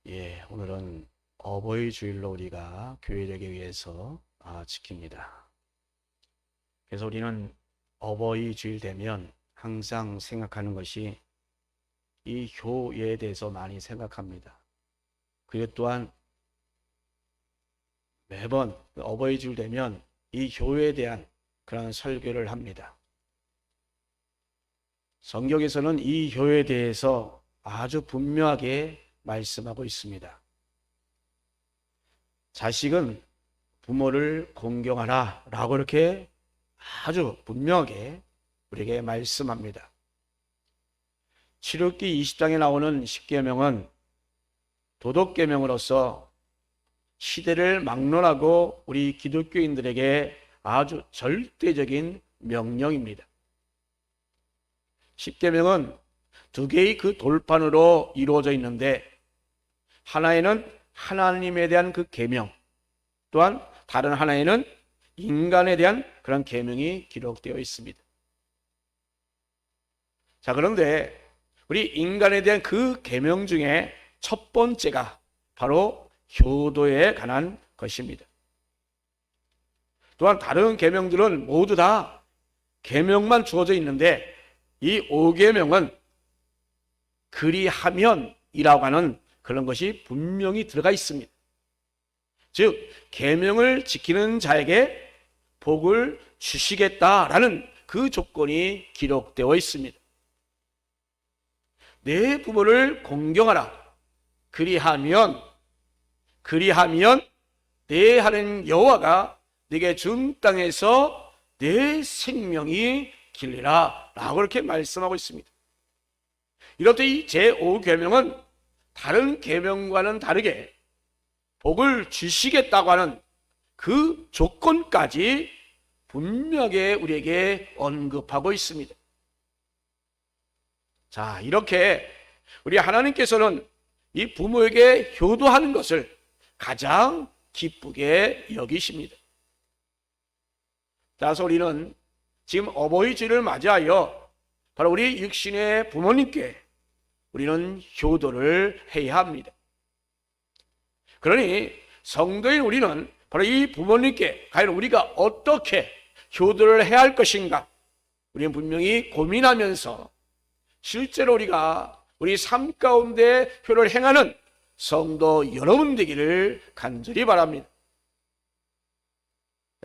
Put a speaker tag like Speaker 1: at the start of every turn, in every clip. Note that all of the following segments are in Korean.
Speaker 1: 오늘은 어버이 주일로 우리가 교회되기 위해서 지킵니다. 그래서 우리는 어버이 주일 되면 항상 생각하는 것이 이 효에 대해서 많이 생각합니다. 그리고 또한 매번 어버이 주일 되면 이 효에 대한 그런 설교를 합니다. 성경에서는 이 효에 대해서 아주 분명하게 말씀하고 있습니다. 자식은 부모를 공경하라 라고 이렇게 아주 분명하게 우리에게 말씀합니다. 출애굽기 20장에 나오는 10계명은 도덕계명으로서 시대를 막론하고 우리 기독교인들에게 아주 절대적인 명령입니다. 10계명은 두 개의 그 돌판으로 이루어져 있는데, 하나에는 하나님에 대한 그 계명, 또한 다른 하나에는 인간에 대한 그런 계명이 기록되어 있습니다. 자, 그런데 우리 인간에 대한 그 계명 중에 첫 번째가 바로 효도에 관한 것입니다. 또한 다른 계명들은 모두 다 계명만 주어져 있는데, 이 5계명은 그리하면이라고 하는 그런 것이 분명히 들어가 있습니다. 즉, 계명을 지키는 자에게 복을 주시겠다라는 그 조건이 기록되어 있습니다. 내 부모를 공경하라. 그리하면 내 하나님 여호와가 네게 준 땅에서 내 생명이 길리라 라고 이렇게 말씀하고 있습니다. 이렇듯 이 제5계명은 다른 계명과는 다르게 복을 주시겠다고 하는 그 조건까지 분명하게 우리에게 언급하고 있습니다. 자, 이렇게 우리 하나님께서는 이 부모에게 효도하는 것을 가장 기쁘게 여기십니다. 따라서 우리는 지금 어버이 주일을 맞이하여 바로 우리 육신의 부모님께 우리는 효도를 해야 합니다. 그러니 성도인 우리는 바로 이 부모님께 과연 우리가 어떻게 효도를 해야 할 것인가, 우리는 분명히 고민하면서 실제로 우리가 우리 삶 가운데 효를 행하는 성도 여러분 되기를 간절히 바랍니다.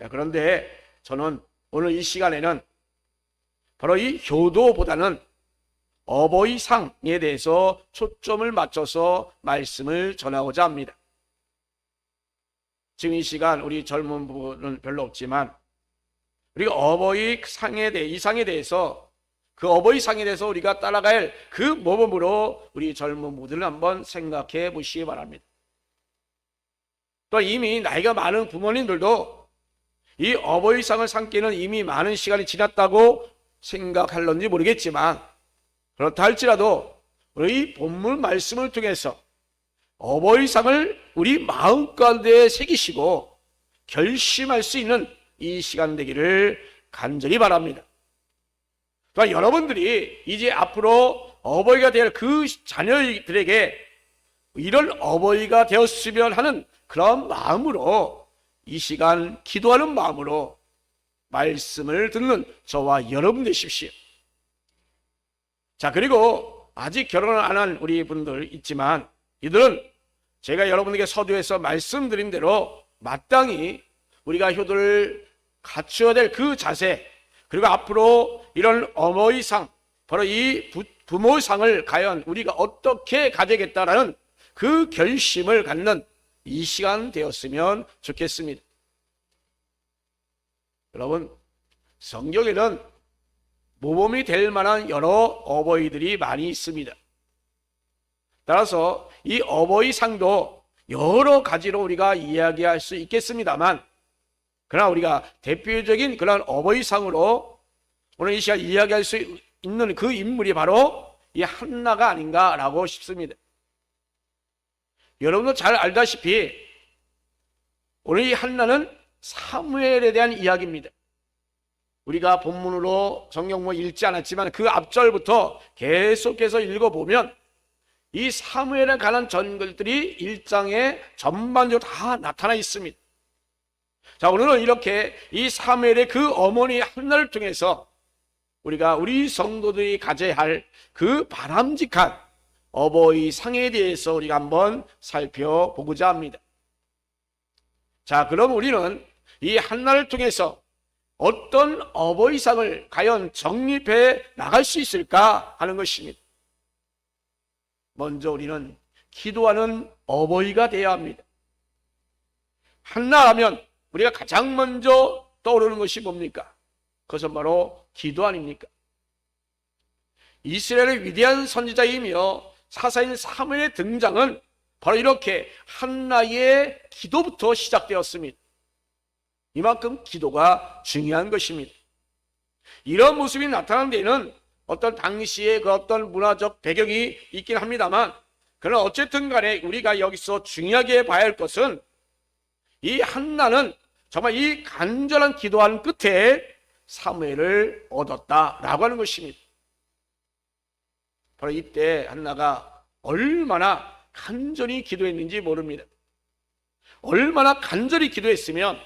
Speaker 1: 그런데 저는 오늘 이 시간에는 바로 이 효도보다는 어버이상에 대해서 초점을 맞춰서 말씀을 전하고자 합니다. 지금 이 시간 우리 젊은 부부는 별로 없지만 우리가 어버이상에 대해, 이 상에 대해서, 그 어버이상에 대해서 우리가 따라가야 할 그 모범으로 우리 젊은 부부들을 한번 생각해 보시기 바랍니다. 또 이미 나이가 많은 부모님들도 이 어버이상을 삼기는 이미 많은 시간이 지났다고 생각할런지 모르겠지만, 그렇다 할지라도 우리 본문 말씀을 통해서 어버이상을 우리 마음 가운데 새기시고 결심할 수 있는 이 시간 되기를 간절히 바랍니다. 또한 여러분들이 이제 앞으로 어버이가 될 그 자녀들에게 이런 어버이가 되었으면 하는 그런 마음으로 이 시간 기도하는 마음으로 말씀을 듣는 저와 여러분 되십시오. 자, 그리고 아직 결혼을 안 한 우리 분들 있지만, 이들은 제가 여러분에게 서두에서 말씀드린 대로 마땅히 우리가 효도를 갖추어야 될 그 자세, 그리고 앞으로 이런 어버이상, 바로 이 부모상을 과연 우리가 어떻게 가져야겠다라는 그 결심을 갖는 이 시간 되었으면 좋겠습니다. 여러분, 성경에는 모범이 될 만한 여러 어버이들이 많이 있습니다. 따라서 이 어버이상도 여러 가지로 우리가 이야기할 수 있겠습니다만, 그러나 우리가 대표적인 그런 어버이상으로 오늘 이 시간 이야기할 수 있는 그 인물이 바로 이 한나가 아닌가라고 싶습니다. 여러분도 잘 알다시피 오늘 이 한나는 사무엘에 대한 이야기입니다. 우리가 본문으로 성경을 읽지 않았지만 그 앞절부터 계속해서 읽어보면 이 사무엘에 관한 전글들이 1장에 전반적으로 다 나타나 있습니다. 자, 오늘은 이렇게 이 사무엘의 그 어머니 한나를 통해서 우리가 우리 성도들이 가져야 할 그 바람직한 어버이 상에 대해서 우리가 한번 살펴보고자 합니다. 자, 그럼 우리는 이 한나를 통해서 어떤 어버이상을 과연 정립해 나갈 수 있을까 하는 것입니다. 먼저 우리는 기도하는 어버이가 되어야 합니다. 한나라면 우리가 가장 먼저 떠오르는 것이 뭡니까? 그것은 바로 기도 아닙니까? 이스라엘의 위대한 선지자이며 사사인 사무엘의 등장은 바로 이렇게 한나의 기도부터 시작되었습니다. 이만큼 기도가 중요한 것입니다. 이런 모습이 나타난 데에는 어떤 당시의 그 어떤 문화적 배경이 있긴 합니다만, 그러나 어쨌든 간에 우리가 여기서 중요하게 봐야 할 것은 이 한나는 정말 이 간절한 기도한 끝에 사무엘을 얻었다라고 하는 것입니다. 바로 이때 한나가 얼마나 간절히 기도했는지 모릅니다. 얼마나 간절히 기도했으면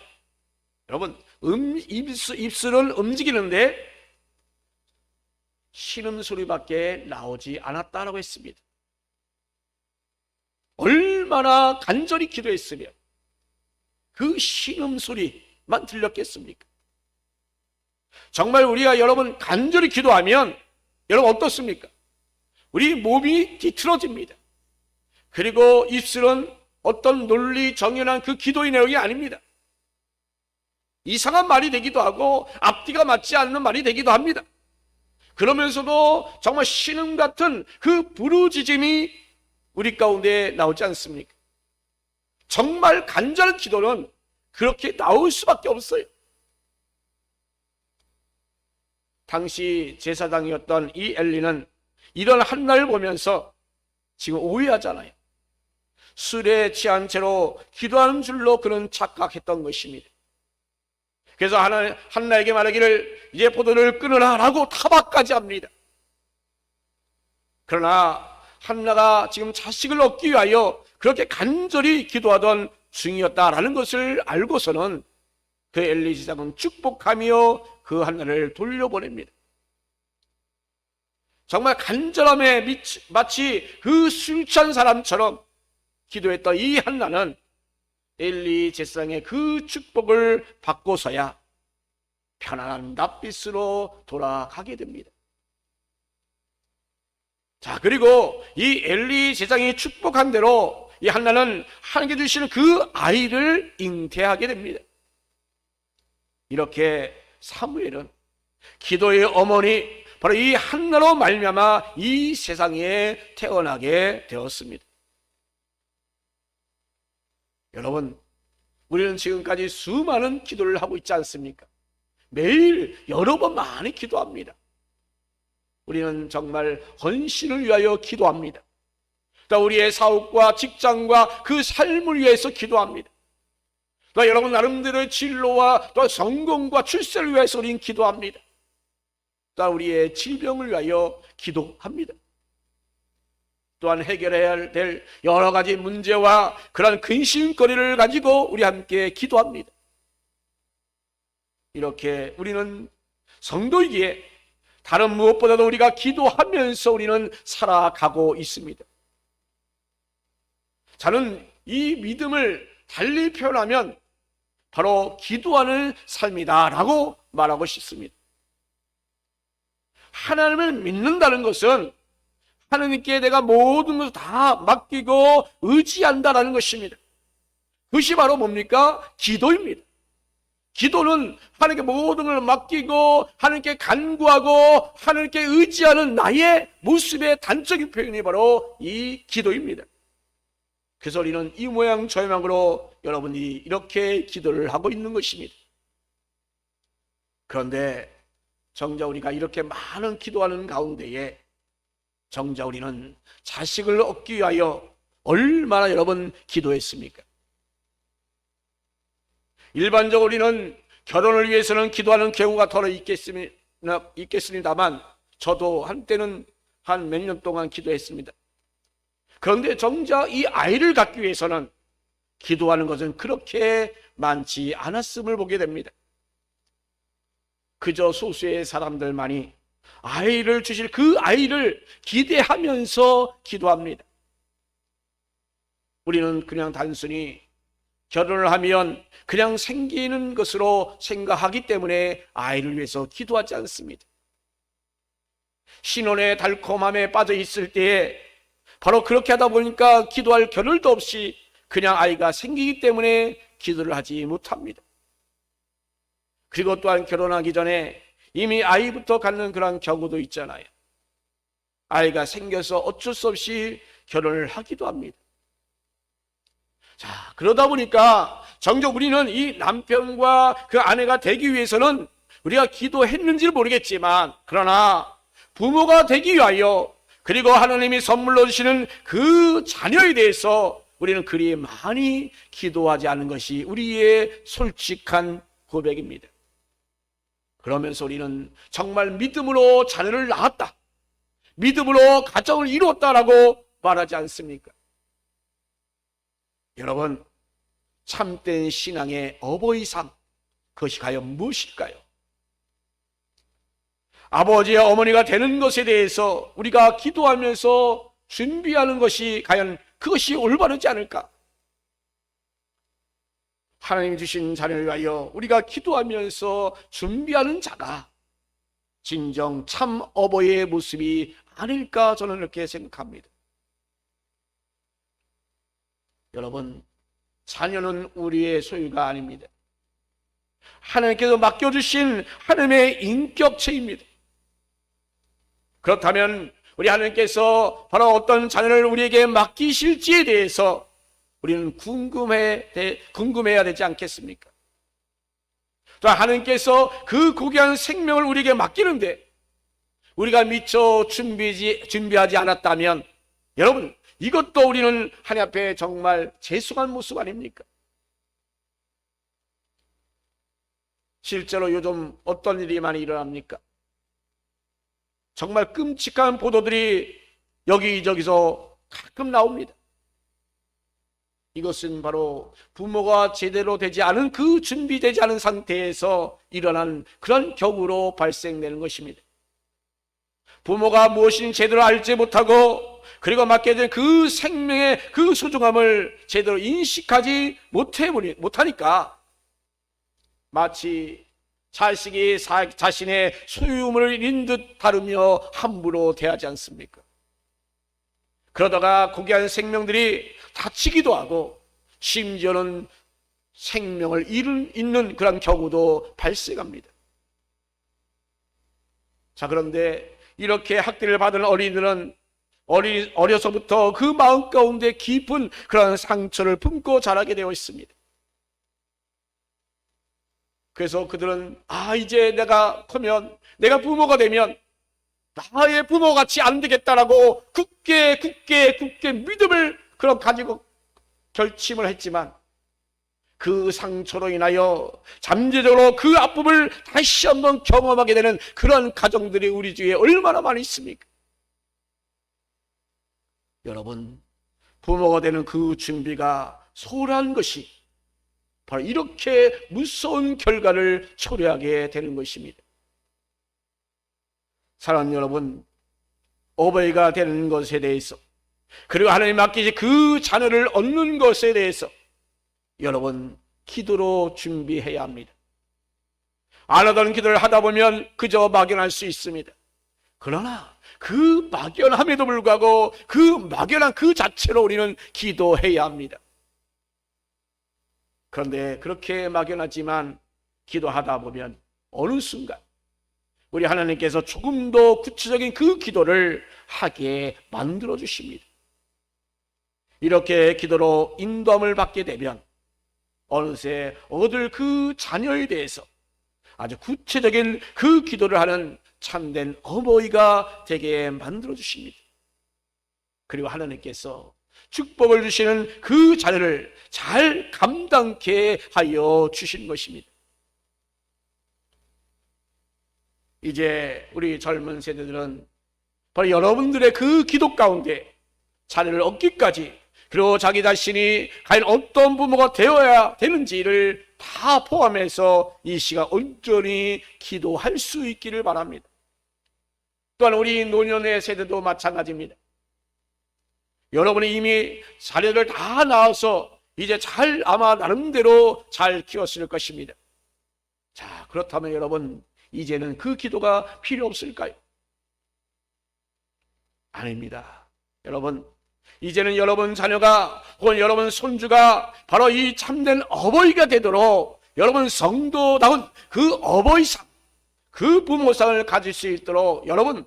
Speaker 1: 여러분 입술은 움직이는데 신음소리밖에 나오지 않았다라고 했습니다. 얼마나 간절히 기도했으면 그 신음소리만 들렸겠습니까? 정말 우리가 여러분 간절히 기도하면 여러분 어떻습니까? 우리 몸이 뒤틀어집니다. 그리고 입술은 어떤 논리 정연한 그 기도의 내용이 아닙니다. 이상한 말이 되기도 하고 앞뒤가 맞지 않는 말이 되기도 합니다. 그러면서도 정말 신음 같은 그 부르짖음이 우리 가운데 나오지 않습니까? 정말 간절한 기도는 그렇게 나올 수밖에 없어요. 당시 제사장이었던 이 엘리는 이런 한나를 보면서 지금 오해하잖아요. 술에 취한 채로 기도하는 줄로 그는 착각했던 것입니다. 그래서 한나에게 말하기를 이제 포도를 끊으라 라고 타박까지 합니다. 그러나 한나가 지금 자식을 얻기 위하여 그렇게 간절히 기도하던 중이었다라는 것을 알고서는 그 엘리 제사장은 축복하며 그 한나를 돌려보냅니다. 정말 간절함에 마치 그 술 취한 사람처럼 기도했던 이 한나는 엘리 제사장의 그 축복을 받고서야 편안한 낯빛으로 돌아가게 됩니다. 자, 그리고 이 엘리 제사장이 축복한 대로 이 한나는 하나님께 주시는 그 아이를 잉태하게 됩니다. 이렇게 사무엘은 기도의 어머니 바로 이 한나로 말미암아 이 세상에 태어나게 되었습니다. 여러분, 우리는 지금까지 수많은 기도를 하고 있지 않습니까? 매일 여러 번 많이 기도합니다. 우리는 정말 헌신을 위하여 기도합니다. 또 우리의 사업과 직장과 그 삶을 위해서 기도합니다. 또 여러분 나름대로의 진로와 또 성공과 출세를 위해서 우리는 기도합니다. 또 우리의 질병을 위하여 기도합니다. 또한 해결해야 될 여러 가지 문제와 그런 근심거리를 가지고 우리 함께 기도합니다. 이렇게 우리는 성도이기에 다른 무엇보다도 우리가 기도하면서 우리는 살아가고 있습니다. 저는 이 믿음을 달리 표현하면 바로 기도하는 삶이다 라고 말하고 싶습니다. 하나님을 믿는다는 것은 하나님께 내가 모든 것을 다 맡기고 의지한다라는 것입니다. 그것이 바로 뭡니까? 기도입니다. 기도는 하나님께 모든 걸 맡기고 하나님께 간구하고 하나님께 의지하는 나의 모습의 단적인 표현이 바로 이 기도입니다. 그래서 우리는 이 모양 저 모양으로 여러분이 이렇게 기도를 하고 있는 것입니다. 그런데 정작 우리가 이렇게 많은 기도하는 가운데에 정작 우리는 자식을 얻기 위하여 얼마나 여러분 기도했습니까? 일반적으로 우리는 결혼을 위해서는 기도하는 경우가 더러 있겠습니다만 저도 한때는 한 몇 년 동안 기도했습니다. 그런데 정작 이 아이를 갖기 위해서는 기도하는 것은 그렇게 많지 않았음을 보게 됩니다. 그저 소수의 사람들만이 아이를 주실 그 아이를 기대하면서 기도합니다. 우리는 그냥 단순히 결혼을 하면 그냥 생기는 것으로 생각하기 때문에 아이를 위해서 기도하지 않습니다. 신혼의 달콤함에 빠져 있을 때에 바로 그렇게 하다 보니까 기도할 겨를도 없이 그냥 아이가 생기기 때문에 기도를 하지 못합니다. 그리고 또한 결혼하기 전에 이미 아이부터 갖는 그런 경우도 있잖아요. 아이가 생겨서 어쩔 수 없이 결혼을 하기도 합니다. 자, 그러다 보니까 정작 우리는 이 남편과 그 아내가 되기 위해서는 우리가 기도했는지를 모르겠지만, 그러나 부모가 되기 위하여 그리고 하나님이 선물로 주시는 그 자녀에 대해서 우리는 그리 많이 기도하지 않은 것이 우리의 솔직한 고백입니다. 그러면서 우리는 정말 믿음으로 자녀를 낳았다, 믿음으로 가정을 이루었다라고 말하지 않습니까? 여러분, 참된 신앙의 어버이상, 그것이 과연 무엇일까요? 아버지와 어머니가 되는 것에 대해서 우리가 기도하면서 준비하는 것이 과연 그것이 올바르지 않을까? 하나님이 주신 자녀를 위하여 우리가 기도하면서 준비하는 자가 진정 참 어버이의 모습이 아닐까, 저는 이렇게 생각합니다. 여러분, 자녀는 우리의 소유가 아닙니다. 하나님께서 맡겨주신 하나님의 인격체입니다. 그렇다면 우리 하나님께서 바로 어떤 자녀를 우리에게 맡기실지에 대해서 우리는 궁금해야 되지 않겠습니까? 또 하나님께서 그 고귀한 생명을 우리에게 맡기는데 우리가 미처 준비하지 않았다면, 여러분, 이것도 우리는 하나님 앞에 정말 죄송한 모습 아닙니까? 실제로 요즘 어떤 일이 많이 일어납니까? 정말 끔찍한 보도들이 여기저기서 가끔 나옵니다. 이것은 바로 부모가 제대로 되지 않은, 그 준비되지 않은 상태에서 일어난 그런 경우로 발생되는 것입니다. 부모가 무엇인지 제대로 알지 못하고 그리고 맡게 된 그 생명의 그 소중함을 제대로 인식하지 못하니까 마치 자식이 자신의 소유물을 잃은 듯 다루며 함부로 대하지 않습니까? 그러다가 고귀한 생명들이 다치기도 하고 심지어는 생명을 잃는 그런 경우도 발생합니다. 자, 그런데 이렇게 학대를 받은 어린이들은 어려서부터 그 마음 가운데 깊은 그런 상처를 품고 자라게 되어 있습니다. 그래서 그들은 이제 내가 크면, 내가 부모가 되면 나의 부모같이 안 되겠다라고 굳게 믿음을 가지고 결심을 했지만 그 상처로 인하여 잠재적으로 그 아픔을 다시 한번 경험하게 되는 그런 가정들이 우리 주위에 얼마나 많이 있습니까? 여러분, 부모가 되는 그 준비가 소홀한 것이 바로 이렇게 무서운 결과를 초래하게 되는 것입니다. 사랑하는 여러분, 어버이가 되는 것에 대해서 그리고 하나님 맡기신 그 자녀를 얻는 것에 대해서 여러분, 기도로 준비해야 합니다. 안 하던 기도를 하다 보면 그저 막연할 수 있습니다. 그러나 그 막연함에도 불구하고 그 막연한 그 자체로 우리는 기도해야 합니다. 그런데 그렇게 막연하지만 기도하다 보면 어느 순간 우리 하나님께서 조금 더 구체적인 그 기도를 하게 만들어 주십니다. 이렇게 기도로 인도함을 받게 되면 어느새 얻을 그 자녀에 대해서 아주 구체적인 그 기도를 하는 참된 어버이가 되게 만들어 주십니다. 그리고 하나님께서 축복을 주시는 그 자녀를 잘 감당케 하여 주시는 것입니다. 이제 우리 젊은 세대들은 바로 여러분들의 그 기도 가운데 자녀를 얻기까지, 그리고 자기 자신이 과연 어떤 부모가 되어야 되는지를 다 포함해서 이 시간 온전히 기도할 수 있기를 바랍니다. 또한 우리 노년의 세대도 마찬가지입니다. 여러분이 이미 자녀들 다 낳아서 이제 잘 아마 나름대로 잘 키웠을 것입니다. 자, 그렇다면 여러분 이제는 그 기도가 필요 없을까요? 아닙니다. 여러분, 이제는 여러분 자녀가 혹은 여러분 손주가 바로 이 참된 어버이가 되도록 여러분 성도다운 그 어버이상, 그 부모상을 가질 수 있도록 여러분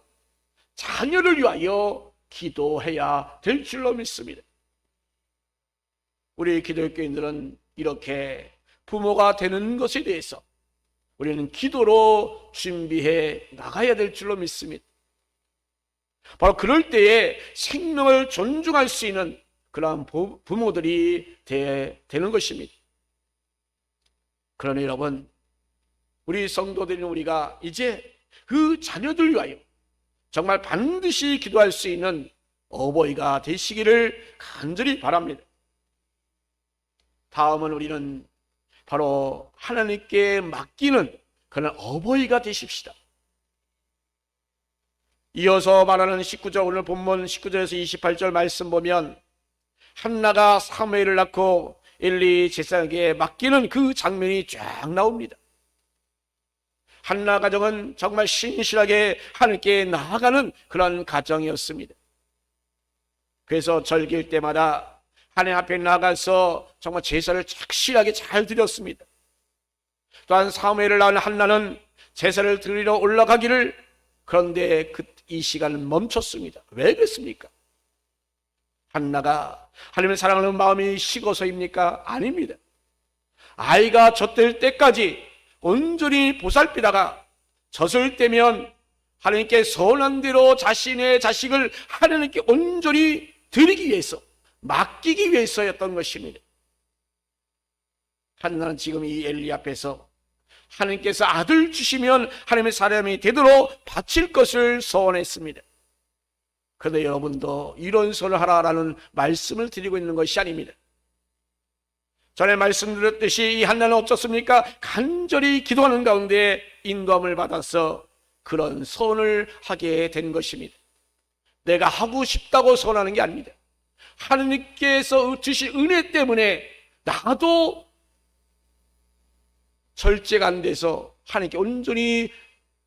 Speaker 1: 자녀를 위하여 기도해야 될 줄로 믿습니다. 우리 기독교인들은 이렇게 부모가 되는 것에 대해서 우리는 기도로 준비해 나가야 될 줄로 믿습니다. 바로 그럴 때에 생명을 존중할 수 있는 그러한 부모들이 되는 것입니다. 그러나 여러분, 우리 성도들인 우리가 이제 그 자녀들 위하여 정말 반드시 기도할 수 있는 어버이가 되시기를 간절히 바랍니다. 다음은 우리는 바로 하나님께 맡기는 그런 어버이가 되십시다. 이어서 말하는 19절, 오늘 본문 19절에서 28절 말씀 보면 한나가 사무엘을 낳고 엘리 제사장에게 맡기는 그 장면이 쫙 나옵니다. 한나 가정은 정말 신실하게 하나님께 나아가는 그런 가정이었습니다. 그래서 절기일 때마다 하나님 앞에 나가서 정말 제사를 착실하게 잘 드렸습니다. 또한 사무엘을 낳은 한나는 제사를 드리러 올라가기를, 그런데 이 시간은 멈췄습니다. 왜 그랬습니까? 한나가 하나님을 사랑하는 마음이 식어서입니까? 아닙니다. 아이가 젖될 때까지 온전히 보살피다가 젖을 때면 하나님께 선한 대로 자신의 자식을 하나님께 온전히 드리기 위해서, 맡기기 위해서였던 것입니다. 한나는 지금 이 엘리 앞에서 하나님께서 아들 주시면 하나님의 사람이 되도록 바칠 것을 소원했습니다. 그런데 여러분도 이런 소원을 하라라는 말씀을 드리고 있는 것이 아닙니다. 전에 말씀드렸듯이 이 한나는 어쩌습니까? 간절히 기도하는 가운데 인도함을 받아서 그런 소원을 하게 된 것입니다. 내가 하고 싶다고 소원하는 게 아닙니다. 하나님께서 주신 은혜 때문에 나도 절제가 안 돼서 하나님께 온전히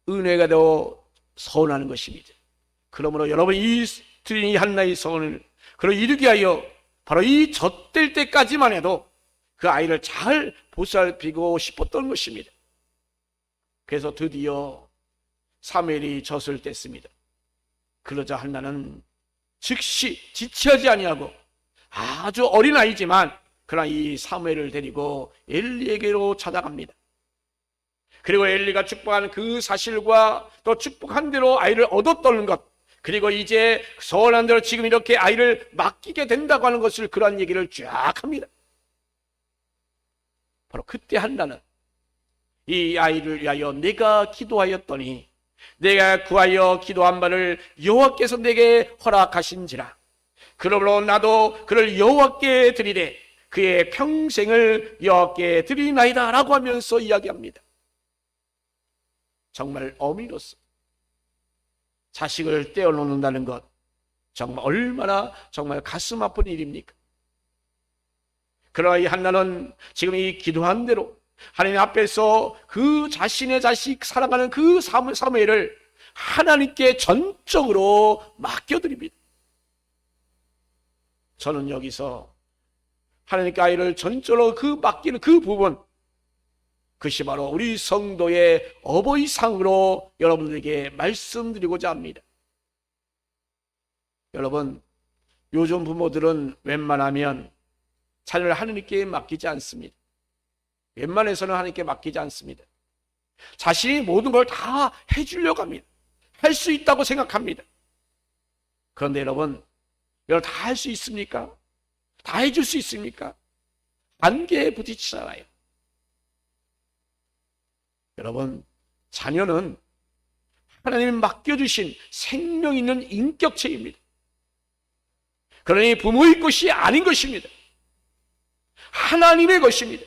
Speaker 1: 은혜가 되어 소원하는 것입니다. 그러므로 여러분이 드린 이 한나의 소원을 그걸 이루기 위하여 바로 이 젖될 때까지만 해도 그 아이를 잘 보살피고 싶었던 것입니다. 그래서 드디어 사무엘이 젖을 뗐습니다. 그러자 한나는 즉시 지체하지 아니하고 아주 어린 아이지만 그러나 이 사무엘을 데리고 엘리에게로 찾아갑니다. 그리고 엘리가 축복한 그 사실과 또 축복한 대로 아이를 얻었던 것, 그리고 이제 소원한 대로 지금 이렇게 아이를 맡기게 된다고 하는 것을, 그런 얘기를 쫙 합니다. 바로 그때 한나는 이 아이를 위하여 내가 기도하였더니 내가 구하여 기도한 바를 여호와께서 내게 허락하신지라. 그러므로 나도 그를 여호와께 드리되 그의 평생을 여호와께 드리나이다 라고 하면서 이야기합니다. 정말 어미로서 자식을 떼어놓는다는 것, 정말 얼마나 정말 가슴 아픈 일입니까? 그러나 이 한나는 지금 이 기도한 대로 하나님 앞에서 그 자신의 자식 사랑하는 그 사무엘을 하나님께 전적으로 맡겨드립니다. 저는 여기서 하나님께 아이를 전적으로 맡기는 그 부분, 그것이 바로 우리 성도의 어버이상으로 여러분들에게 말씀드리고자 합니다. 여러분, 요즘 부모들은 웬만하면 자녀를 하나님께 맡기지 않습니다. 웬만해서는 하나님께 맡기지 않습니다. 자신이 모든 걸 다 해주려고 합니다. 할 수 있다고 생각합니다. 그런데 여러분 다 할 수 있습니까? 다 해줄 수 있습니까? 한계에 부딪히잖아요. 여러분, 자녀는 하나님이 맡겨주신 생명 있는 인격체입니다. 그러니 부모의 것이 아닌 것입니다. 하나님의 것입니다.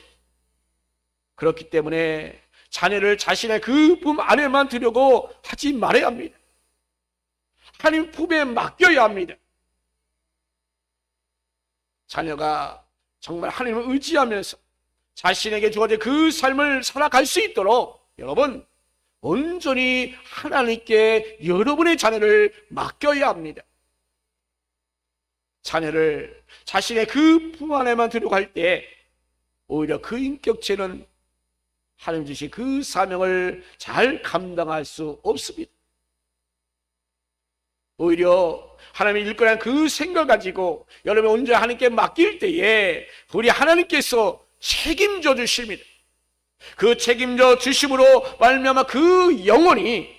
Speaker 1: 그렇기 때문에 자녀를 자신의 그 품 안에만 두려고 하지 말아야 합니다. 하나님 품에 맡겨야 합니다. 자녀가 정말 하나님을 의지하면서 자신에게 주어진 그 삶을 살아갈 수 있도록 여러분 온전히 하나님께 여러분의 자녀를 맡겨야 합니다. 자녀를 자신의 그 품 안에만 두려고 할 때 오히려 그 인격체는 하나님 주신 그 사명을 잘 감당할 수 없습니다. 오히려 하나님이 일거란 그 생각을 가지고 여러분 온전히 하나님께 맡길 때에 우리 하나님께서 책임져 주십니다. 그 책임져 주심으로 말미암아 그 영혼이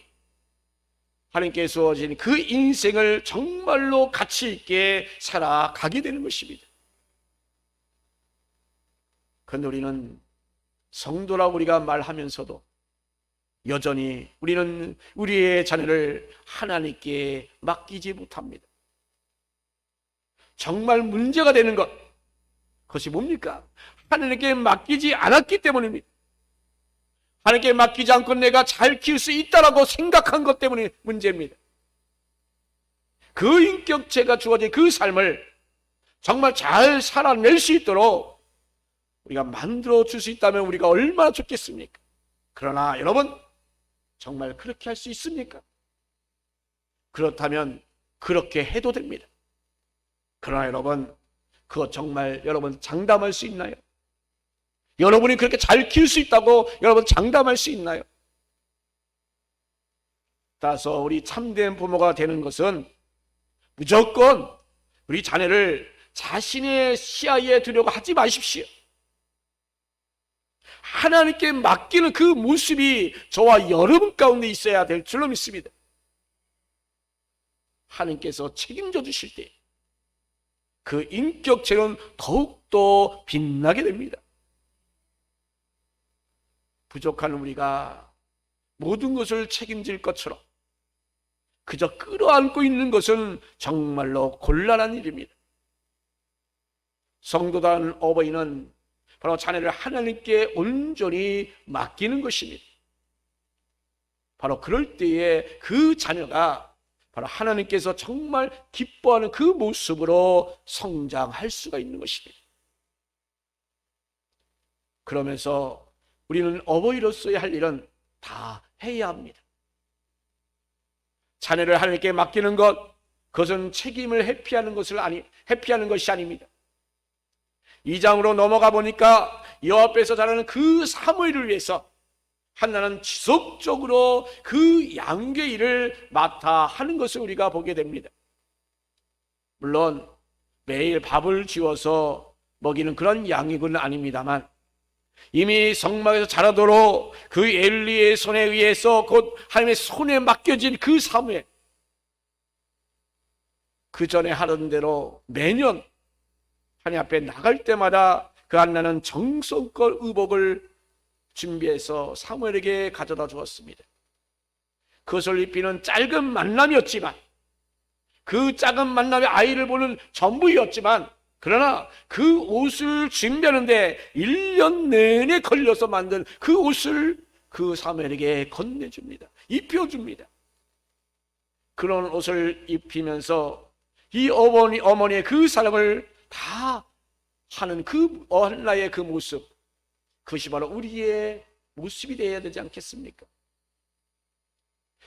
Speaker 1: 하나님께 주어진 그 인생을 정말로 가치 있게 살아가게 되는 것입니다. 그런데 우리는 성도라고 우리가 말하면서도 여전히 우리는 우리의 자녀를 하나님께 맡기지 못합니다. 정말 문제가 되는 것, 그것이 뭡니까? 하나님께 맡기지 않았기 때문입니다. 하나님께 맡기지 않고 내가 잘 키울 수 있다라고 생각한 것 때문에 문제입니다. 그 인격체가 주어진 그 삶을 정말 잘 살아낼 수 있도록 우리가 만들어 줄 수 있다면 우리가 얼마나 좋겠습니까? 그러나 여러분 정말 그렇게 할 수 있습니까? 그렇다면 그렇게 해도 됩니다. 그러나 여러분 그거 정말 여러분 장담할 수 있나요? 여러분이 그렇게 잘 키울 수 있다고 여러분 장담할 수 있나요? 따라서 우리 참된 부모가 되는 것은 무조건 우리 자녀를 자신의 시야에 두려고 하지 마십시오. 하나님께 맡기는 그 모습이 저와 여러분 가운데 있어야 될 줄로 믿습니다. 하나님께서 책임져 주실 때 그 인격체는 더욱더 빛나게 됩니다. 부족한 우리가 모든 것을 책임질 것처럼 그저 끌어안고 있는 것은 정말로 곤란한 일입니다. 성도다운 어버이는 바로 자녀를 하나님께 온전히 맡기는 것입니다. 바로 그럴 때에 그 자녀가 바로 하나님께서 정말 기뻐하는 그 모습으로 성장할 수가 있는 것입니다. 그러면서 우리는 어버이로서의 할 일은 다 해야 합니다. 자녀를 하나님께 맡기는 것, 그것은 책임을 회피하는 것이 아닙니다. 2장으로 넘어가 보니까 여호와 앞에서 자라는 그 사무엘을 위해서 한나는 지속적으로 그 양계 일을 맡아 하는 것을 우리가 보게 됩니다. 물론 매일 밥을 지어서 먹이는 그런 양육은 아닙니다만 이미 성막에서 자라도록 그 엘리의 손에 의해서 곧 하나님의 손에 맡겨진 그 사무엘, 그 전에 하던 대로 매년 하나님 앞에 나갈 때마다 그 한나는 정성껏 의복을 준비해서 사무엘에게 가져다 주었습니다. 그것을 입히는 짧은 만남이었지만, 그 작은 만남에 아이를 보는 전부였지만, 그러나 그 옷을 준비하는데 1년 내내 걸려서 만든 그 옷을 그 사무엘에게 건네줍니다. 입혀줍니다. 그런 옷을 입히면서 이 어머니의 그 사랑을 다 하는 그 한나의 그 모습, 그것이 바로 우리의 모습이 되어야 되지 않겠습니까?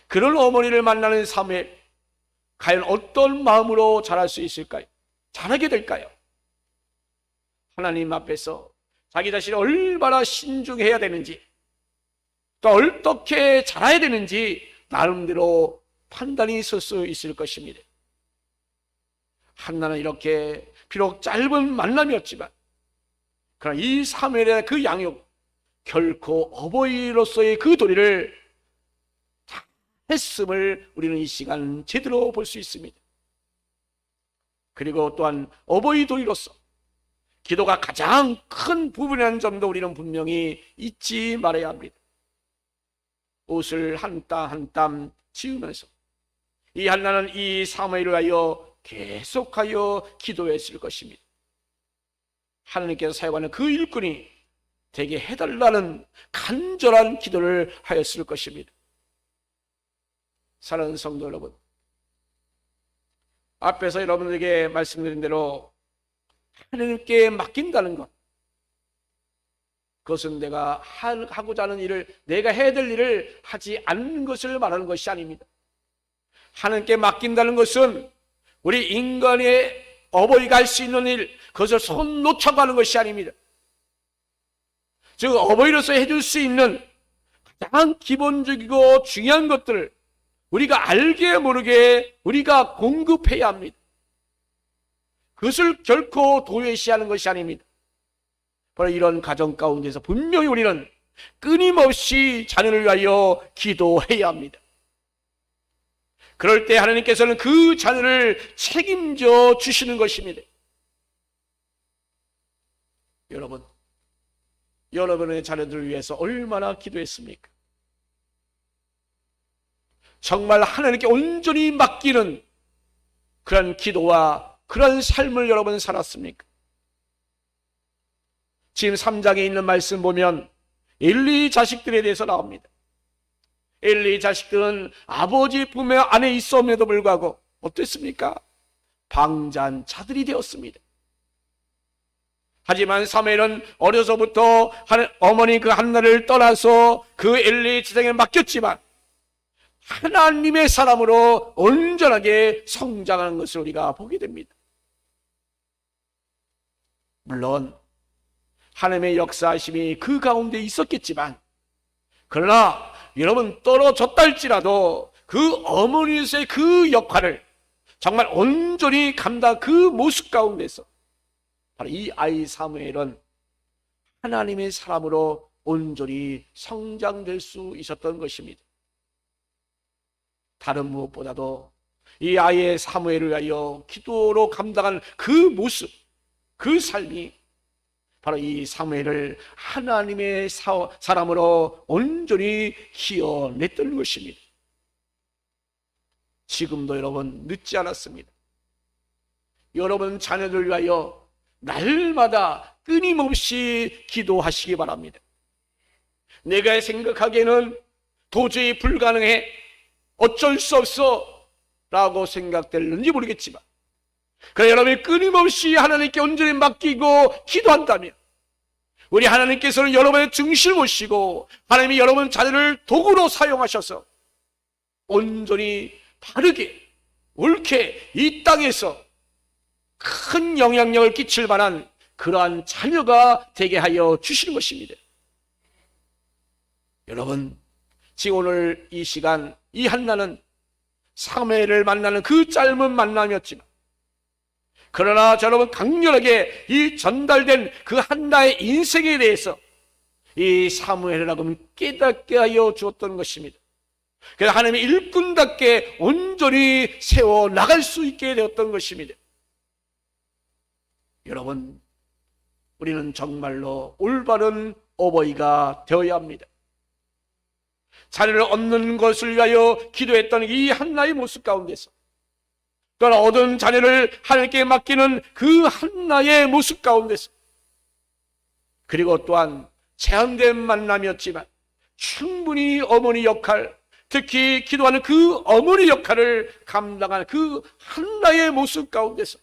Speaker 1: 그런 어머니를 만나는 사무엘, 과연 어떤 마음으로 자랄 수 있을까요? 자라게 될까요? 하나님 앞에서 자기 자신이 얼마나 신중해야 되는지, 또 어떻게 자라야 되는지 나름대로 판단이 있을 수 있을 것입니다. 한나는 이렇게 비록 짧은 만남이었지만, 그러나 이 사무엘의 그 양육, 결코 어버이로서의 그 도리를 다 했음을 우리는 이 시간 제대로 볼 수 있습니다. 그리고 또한 어버이 도리로서 기도가 가장 큰 부분이라는 점도 우리는 분명히 잊지 말아야 합니다. 옷을 한 땀 한 땀 지으면서 이 한나는 이 사무엘을 하여 계속하여 기도했을 것입니다. 하나님께서 사용하는 그 일꾼이 되게 해달라는 간절한 기도를 하였을 것입니다. 사랑하는 성도 여러분, 앞에서 여러분들에게 말씀드린 대로 하나님께 맡긴다는 것, 그것은 내가 하고자 하는 일을, 내가 해야 될 일을 하지 않는 것을 말하는 것이 아닙니다. 하나님께 맡긴다는 것은 우리 인간의 어버이가 할 수 있는 일, 그것을 손 놓자고 하는 것이 아닙니다. 즉 어버이로서 해줄 수 있는 가장 기본적이고 중요한 것들을 우리가 알게 모르게 우리가 공급해야 합니다. 그것을 결코 도외시하는 것이 아닙니다. 바로 이런 가정 가운데서 분명히 우리는 끊임없이 자녀를 위하여 기도해야 합니다. 그럴 때 하나님께서는 그 자녀를 책임져 주시는 것입니다. 여러분, 여러분의 자녀들을 위해서 얼마나 기도했습니까? 정말 하나님께 온전히 맡기는 그런 기도와 그런 삶을 여러분 살았습니까? 지금 3장에 있는 말씀 보면 엘리 자식들에 대해서 나옵니다. 엘리 자식들은 아버지 품에 안에 있었음에도 불구하고 어땠습니까? 방잔자들이 되었습니다. 하지만 사무엘은 어려서부터 어머니 그 한나를 떠나서 그 엘리 지상에 맡겼지만 하나님의 사람으로 온전하게 성장하는 것을 우리가 보게 됩니다. 물론 하나님의 역사하심이 그 가운데 있었겠지만, 그러나 여러분 떨어졌다 할지라도 그 어머니로서의 그 역할을 정말 온전히 감당, 그 모습 가운데서 바로 이 아이 사무엘은 하나님의 사람으로 온전히 성장될 수 있었던 것입니다. 다른 무엇보다도 이 아이의 사무엘을 위하여 기도로 감당한 그 모습, 그 삶이 바로 이 사무엘을 하나님의 사람으로 온전히 키워냈던 것입니다. 지금도 여러분 늦지 않았습니다. 여러분 자녀들 위하여 날마다 끊임없이 기도하시기 바랍니다. 내가 생각하기에는 도저히 불가능해, 어쩔 수 없어 라고 생각될는지 모르겠지만, 그러나 여러분이 끊임없이 하나님께 온전히 맡기고 기도한다면 우리 하나님께서는 여러분의 중심을 모시고 하나님이 여러분 자녀를 도구로 사용하셔서 온전히 바르게 옳게 이 땅에서 큰 영향력을 끼칠 만한 그러한 자녀가 되게 하여 주시는 것입니다. 여러분, 지금 오늘 이 시간 이 한나는 사무엘을 만나는 그 짧은 만남이었지만, 그러나 여러분 강렬하게 이 전달된 그 한나의 인생에 대해서 이 사무엘이라고 깨닫게 하여 주었던 것입니다. 그래서 하나님의 일꾼답게 온전히 세워 나갈 수 있게 되었던 것입니다. 여러분, 우리는 정말로 올바른 어버이가 되어야 합니다. 자녀를 얻는 것을 위하여 기도했던 이 한나의 모습 가운데서, 또한 얻은 자녀를 하나님께 맡기는 그 한나의 모습 가운데서, 그리고 또한 제한된 만남이었지만 충분히 어머니 역할, 특히 기도하는 그 어머니 역할을 감당한 그 한나의 모습 가운데서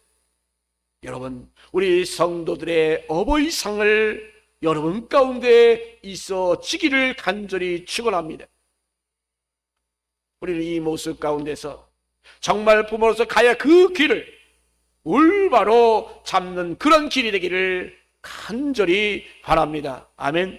Speaker 1: 여러분, 우리 성도들의 어버이상을 여러분 가운데 있어지기를 간절히 축원합니다. 우리는 이 모습 가운데서 정말 부모로서 가야 그 길을 올바로 잡는 그런 길이 되기를 간절히 바랍니다. 아멘.